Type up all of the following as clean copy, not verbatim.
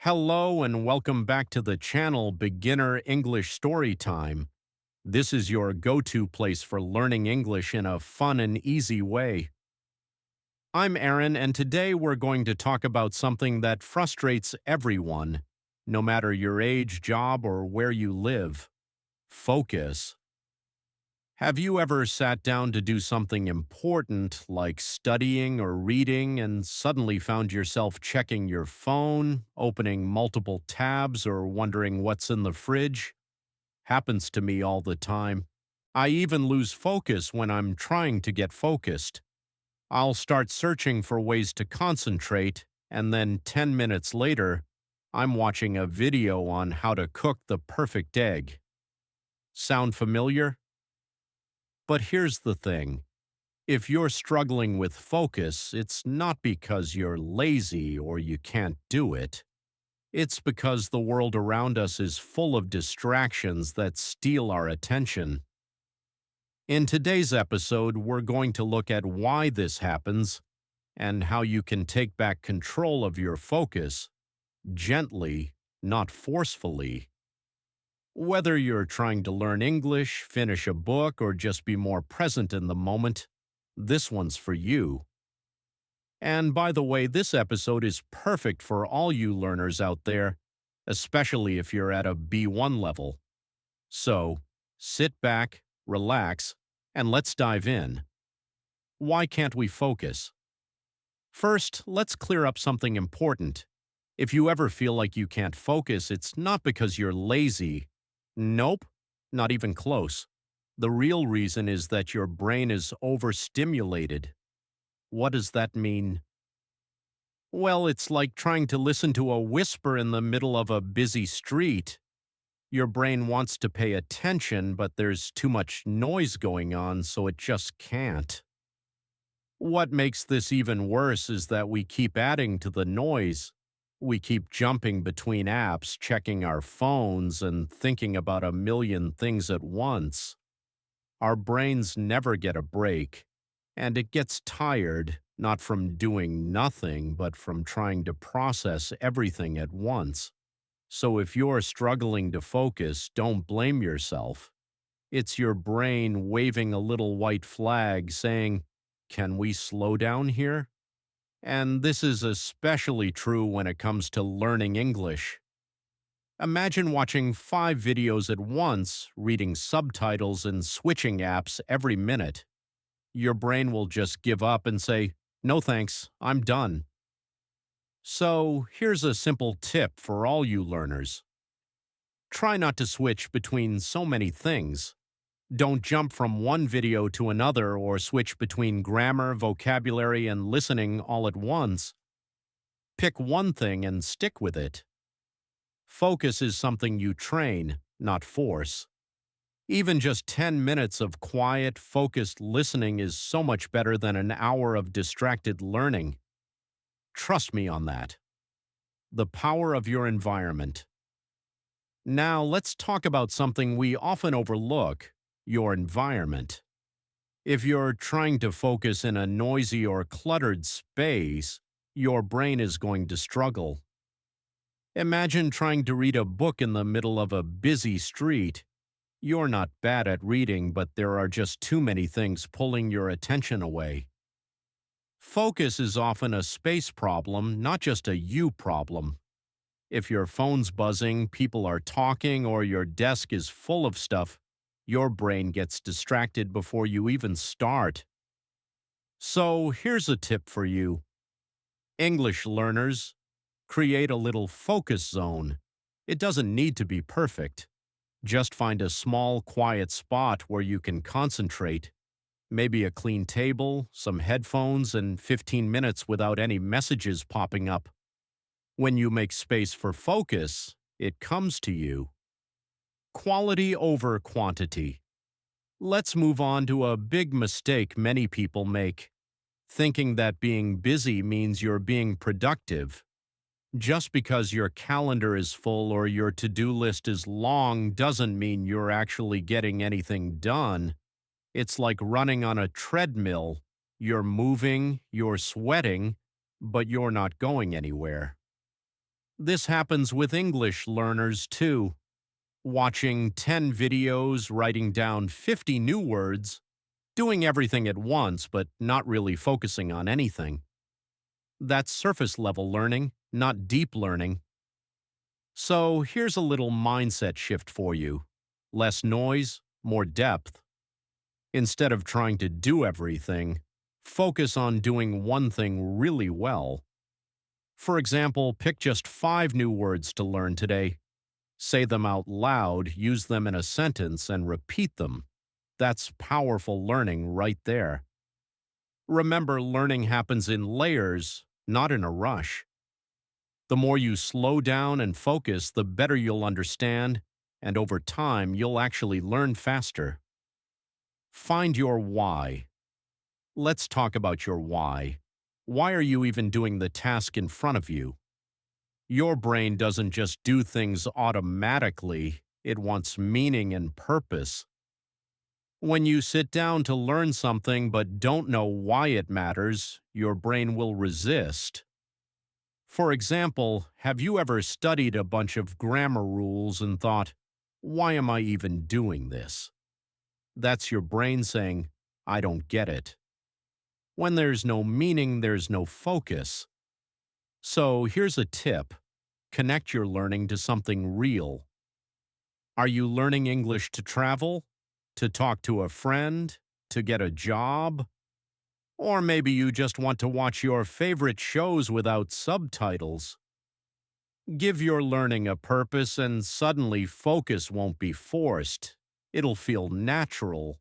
Hello and welcome back to the channel Beginner English Storytime. This is your go-to place for learning English in a fun and easy way. I'm Aaron, and today we're going to talk about something that frustrates everyone, no matter your age, job, or where you live: focus. Have you ever sat down to do something important, like studying or reading, and suddenly found yourself checking your phone, opening multiple tabs, or wondering what's in the fridge? Happens to me all the time. I even lose focus when I'm trying to get focused. I'll start searching for ways to concentrate, and then 10 minutes later, I'm watching a video on how to cook the perfect egg. Sound familiar? But here's the thing. If you're struggling with focus, it's not because you're lazy or you can't do it. It's because the world around us is full of distractions that steal our attention. In today's episode, we're going to look at why this happens and how you can take back control of your focus gently, not forcefully. Whether you're trying to learn English, finish a book, or just be more present in the moment, this one's for you. And by the way, this episode is perfect for all you learners out there, especially if you're at a B1 level. So, sit back, relax, and let's dive in. Why can't we focus? First, let's clear up something important. If you ever feel like you can't focus, it's not because you're lazy. Nope, not even close. The real reason is that your brain is overstimulated. What does that mean? Well, it's like trying to listen to a whisper in the middle of a busy street. Your brain wants to pay attention, but there's too much noise going on, so it just can't. What makes this even worse is that we keep adding to the noise. We keep jumping between apps, checking our phones, and thinking about a million things at once. Our brains never get a break, and it gets tired, not from doing nothing, but from trying to process everything at once. So if you're struggling to focus, don't blame yourself. It's your brain waving a little white flag saying, "Can we slow down here?" And this is especially true when it comes to learning English. Imagine watching 5 videos at once, reading subtitles and switching apps every minute. Your brain will just give up and say, "No thanks, I'm done." So here's a simple tip for all you learners. Try not to switch between so many things. Don't jump from one video to another or switch between grammar, vocabulary, and listening all at once. Pick one thing and stick with it. Focus is something you train, not force. Even just 10 minutes of quiet, focused listening is so much better than an hour of distracted learning. Trust me on that. The power of your environment. Now let's talk about something we often overlook: your environment. If you're trying to focus in a noisy or cluttered space, your brain is going to struggle. Imagine trying to read a book in the middle of a busy street. You're not bad at reading, but there are just too many things pulling your attention away. Focus is often a space problem, not just a you problem. If your phone's buzzing, people are talking, or your desk is full of stuff, your brain gets distracted before you even start. So here's a tip for you. English learners, create a little focus zone. It doesn't need to be perfect. Just find a small, quiet spot where you can concentrate. Maybe a clean table, some headphones, and 15 minutes without any messages popping up. When you make space for focus, it comes to you. Quality over quantity. Let's move on to a big mistake many people make: thinking that being busy means you're being productive. Just because your calendar is full or your to-do list is long doesn't mean you're actually getting anything done. It's like running on a treadmill. You're moving, you're sweating, but you're not going anywhere. This happens with English learners too. Watching 10 videos, writing down 50 new words, doing everything at once but not really focusing on anything. That's surface level learning, not deep learning. So here's a little mindset shift for you. Less noise, more depth. Instead of trying to do everything, focus on doing one thing really well. For example, pick just 5 new words to learn today. Say them out loud, use them in a sentence, and repeat them. That's powerful learning right there. Remember, learning happens in layers, not in a rush. The more you slow down and focus, the better you'll understand, and over time, you'll actually learn faster. Find your why. Let's talk about your why. Why are you even doing the task in front of you? Your brain doesn't just do things automatically, it wants meaning and purpose. When you sit down to learn something but don't know why it matters, your brain will resist. For example, have you ever studied a bunch of grammar rules and thought, why am I even doing this? That's your brain saying, I don't get it. When there's no meaning, there's no focus. So here's a tip. Connect your learning to something real. Are you learning English to travel? To talk to a friend? To get a job? Or maybe you just want to watch your favorite shows without subtitles. Give your learning a purpose and suddenly focus won't be forced. It'll feel natural.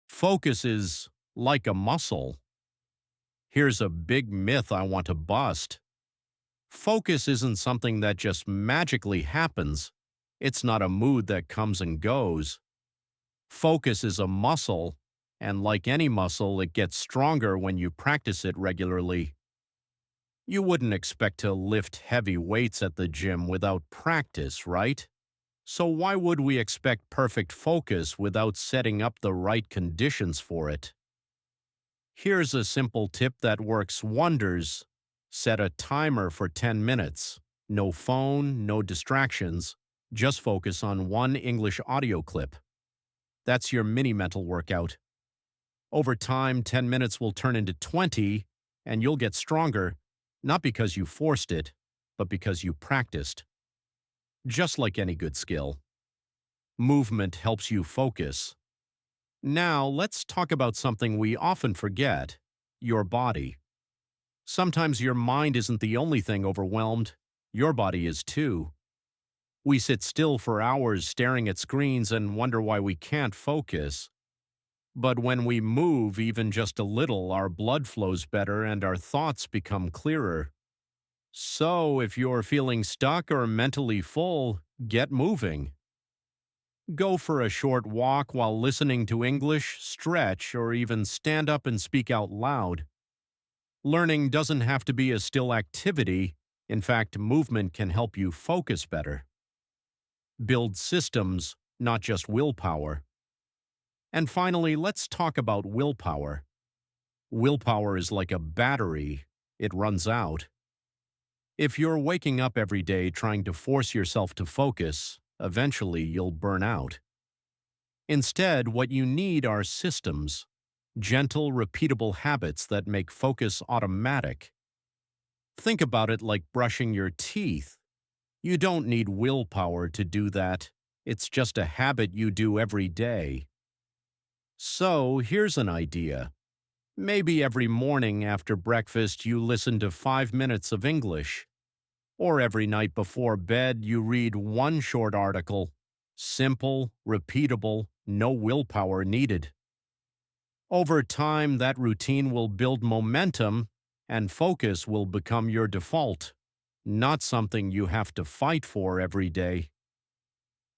Focus is like a muscle. Here's a big myth I want to bust. Focus isn't something that just magically happens. It's not a mood that comes and goes. Focus is a muscle, and like any muscle, it gets stronger when you practice it regularly. You wouldn't expect to lift heavy weights at the gym without practice, right? So why would we expect perfect focus without setting up the right conditions for it? Here's a simple tip that works wonders. Set a timer for 10 minutes. No phone, no distractions. Just focus on one English audio clip. That's your mini mental workout. Over time, 10 minutes will turn into 20, and you'll get stronger, not because you forced it, but because you practiced. Just like any good skill. Movement helps you focus. Now, let's talk about something we often forget, your body. Sometimes your mind isn't the only thing overwhelmed, your body is too. We sit still for hours staring at screens and wonder why we can't focus. But when we move even just a little, our blood flows better and our thoughts become clearer. So, if you're feeling stuck or mentally full, get moving. Go for a short walk while listening to English, stretch, or even stand up and speak out loud. Learning doesn't have to be a still activity. In fact, movement can help you focus better. Build systems, not just willpower. And finally, let's talk about willpower. Willpower is like a battery. It runs out. If you're waking up every day trying to force yourself to focus, eventually you'll burn out. Instead, what you need are systems, gentle, repeatable habits that make focus automatic. Think about it like brushing your teeth. You don't need willpower to do that. It's just a habit you do every day. So, here's an idea. Maybe every morning after breakfast you listen to 5 minutes of English. Or every night before bed you read one short article. Simple, repeatable, no willpower needed. Over time, that routine will build momentum, and focus will become your default, not something you have to fight for every day.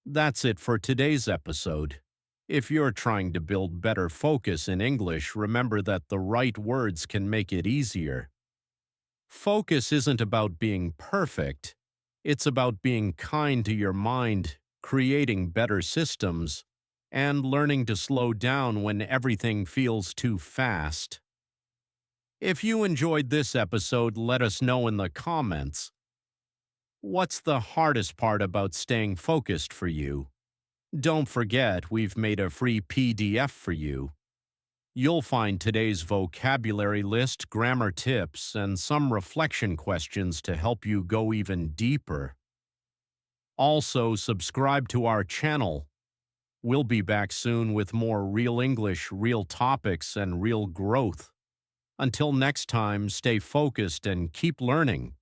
That's it for today's episode. If you're trying to build better focus in English, remember that the right words can make it easier. Focus isn't about being perfect. It's about being kind to your mind, creating better systems, and learning to slow down when everything feels too fast. If you enjoyed this episode, let us know in the comments. What's the hardest part about staying focused for you? Don't forget, we've made a free PDF for you. You'll find today's vocabulary list, grammar tips, and some reflection questions to help you go even deeper. Also, subscribe to our channel. We'll be back soon with more real English, real topics, and real growth. Until next time, stay focused and keep learning.